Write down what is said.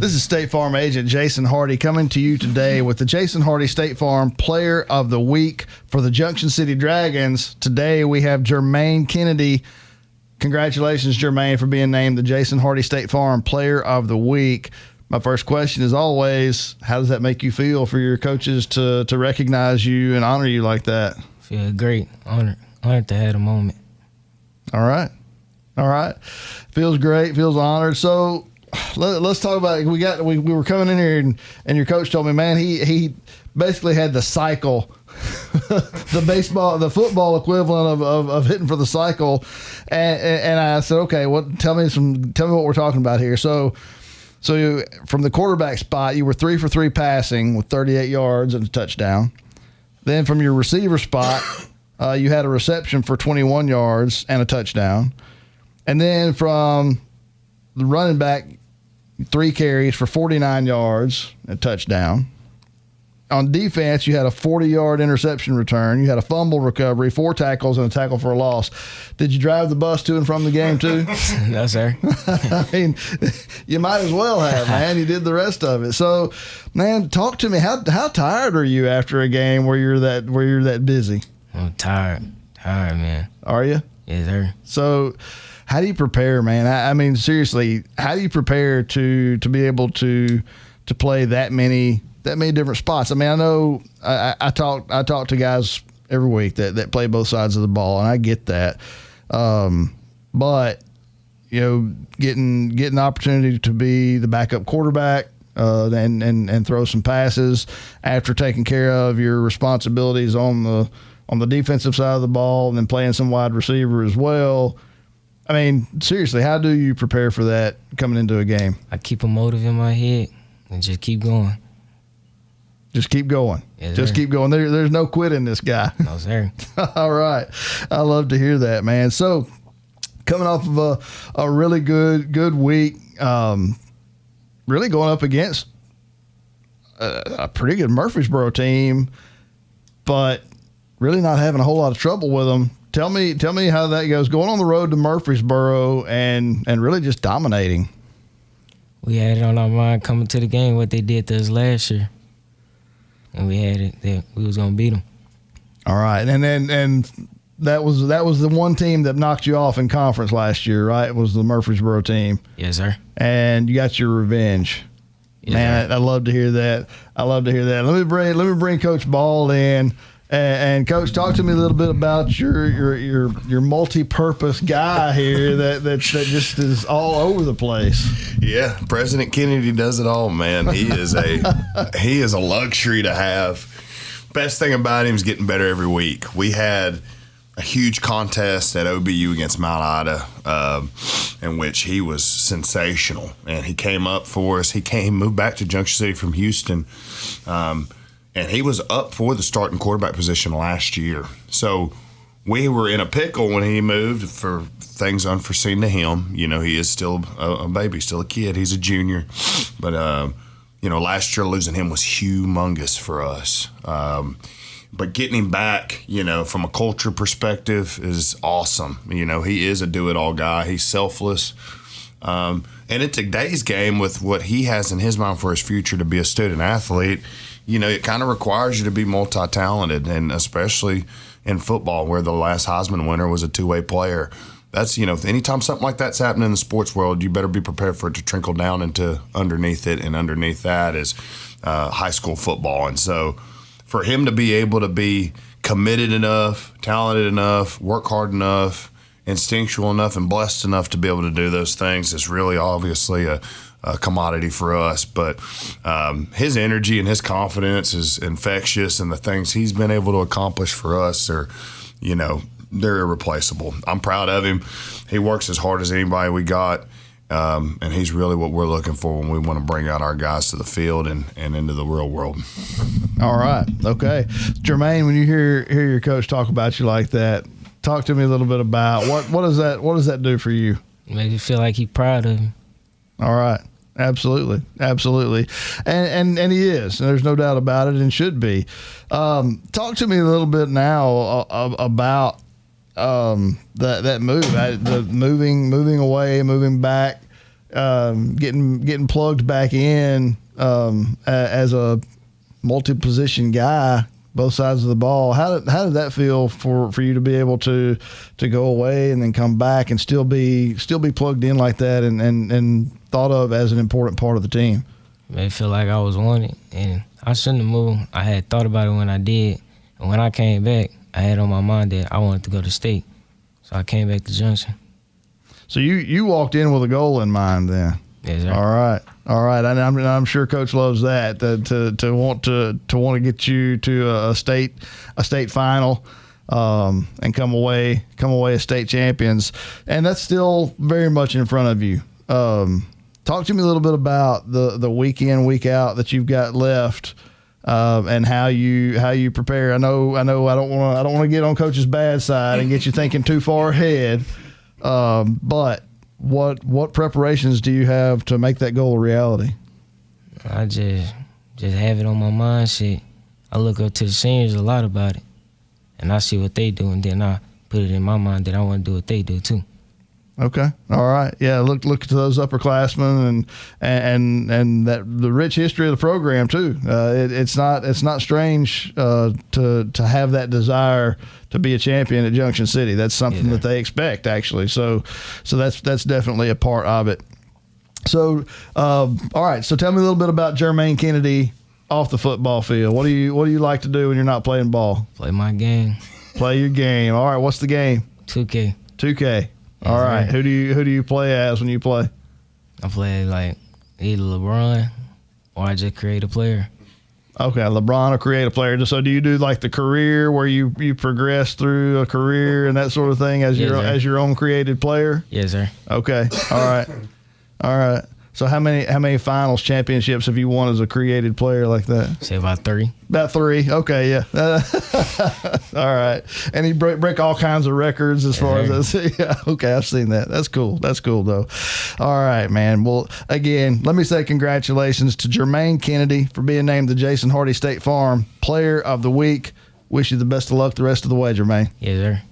This is State Farm agent Jason Hardy coming to you today with the Jason Hardy State Farm Player of the Week for the Junction City Dragons. Today we have Jermaine Kennedy. Congratulations, Jermaine, for being named the Jason Hardy State Farm Player of the Week. My first question is always, how does that make you feel for your coaches to recognize you and honor you like that? Feel great. Honored to have the moment. All right. Feels great. Feels honored. So let's talk about it. We were coming in here and your coach told me, man, he basically had the cycle, the football equivalent of hitting for the cycle. And I said, okay, tell me what we're talking about here. So from the quarterback spot, you were 3 for 3 passing with 38 yards and a touchdown. Then from your receiver spot, you had a reception for 21 yards and a touchdown. And then from the running back, 3 carries for 49 yards and a touchdown. On defense, you had a 40-yard interception return. You had a fumble recovery, 4 tackles, and a tackle for a loss. Did you drive the bus to and from the game, too? No, sir. I mean, you might as well have, man. You did the rest of it. So, man, talk to me. How tired are you after a game where you're that busy? I'm tired, man. Are you? Yes, sir. So, how do you prepare, man? I mean, seriously, how do you prepare to be able to play that many different spots? I mean, I know I talk to guys every week that play both sides of the ball, and I get that. But you know, getting the opportunity to be the backup quarterback and throw some passes after taking care of your responsibilities on the defensive side of the ball, and then playing some wide receiver as well. I mean, seriously, how do you prepare for that coming into a game? I keep a motive in my head and just keep going. Just keep going. Yes, just sir. keep going. There's no quit in this guy. No, sir. All right. I love to hear that, man. So coming off of a really good week, really going up against a pretty good Murfreesboro team, but really not having a whole lot of trouble with them. Tell me how that goes. Going on the road to Murfreesboro and really just dominating. We had it on our mind coming to the game what they did to us last year, and we had it that we was gonna beat them. All right, and that was the one team that knocked you off in conference last year, right? It was the Murfreesboro team. Yes, sir. And you got your revenge. Yes, man. sir. I love to hear that. Let me bring Coach Ball in. And Coach, talk to me a little bit about your multi-purpose guy here that just is all over the place. Yeah, President Kennedy does it all, man. He is a luxury to have. Best thing about him is getting better every week. We had a huge contest at OBU against Mount Ida, in which he was sensational, and he came up for us. Moved back to Junction City from Houston. And he was up for the starting quarterback position last year. So we were in a pickle when he moved for things unforeseen to him. You know, he is still a baby, still a kid. He's a junior. But, last year losing him was humongous for us. But getting him back, from a culture perspective is awesome. He is a do-it-all guy. He's selfless. And in today's game, with what he has in his mind for his future to be a student athlete, it kind of requires you to be multi-talented, and especially in football, where the last Heisman winner was a two-way player. That's, anytime something like that's happening in the sports world, you better be prepared for it to trickle down into underneath it, and underneath that is high school football. And so for him to be able to be committed enough, talented enough, work hard enough, instinctual enough, and blessed enough to be able to do those things is really obviously a commodity for us. But his energy and his confidence is infectious, and the things he's been able to accomplish for us are, they're irreplaceable. I'm proud of him. He works as hard as anybody we got, and he's really what we're looking for when we want to bring out our guys to the field and into the real world. All right. Okay. Jermaine, when you hear your coach talk about you like that, talk to me a little bit about what does that do for you? Makes you feel like he's proud of him. All right. Absolutely. And he is. There's no doubt about it, and should be. Talk to me a little bit now about that move, the moving away, moving back. getting plugged back in as a multi-position guy, both sides of the ball. How did that feel for you to be able to go away and then come back and still be plugged in like that and thought of as an important part of the team? It felt like I was wanted, and I shouldn't have moved. I had thought about it when I did, and when I came back, I had on my mind that I wanted to go to state, so I came back to Junction. So you walked in with a goal in mind then. Yes, sir. All right. I'm sure Coach loves that to want to get you to a state final, and come away as state champions, and that's still very much in front of you. Talk to me a little bit about the week in, week out that you've got left, and how you prepare. I know I don't want to get on Coach's bad side and get you thinking too far ahead, but what preparations do you have to make that goal a reality? I just have it on my mind. Shit, I look up to the seniors a lot about it, and I see what they do, and then I put it in my mind that I want to do what they do too. Okay. All right. Yeah. Look to those upperclassmen and that the rich history of the program too. It's not strange to have that desire to be a champion at Junction City. That's something that they expect actually. So that's definitely a part of it. So all right. So tell me a little bit about Jermaine Kennedy off the football field. What do you like to do when you're not playing ball? Play my game. Play your game. All right. What's the game? 2K. 2K. All right. Who do you play as when you play? I play like either LeBron or I just create a player. Okay, LeBron or create a player. So do you do like the career where you progress through a career and that sort of thing as your own created player? Yes, sir. Okay. All right. So how many finals championships have you won as a created player like that? Say about 3. About 3. Okay, yeah. All right. And he break all kinds of records as far as that. Yeah. Okay, I've seen that. That's cool. That's cool though. All right, man. Well, again, let me say congratulations to Jermaine Kennedy for being named the Jason Hardy State Farm Player of the Week. Wish you the best of luck the rest of the way, Jermaine. Yes, sir.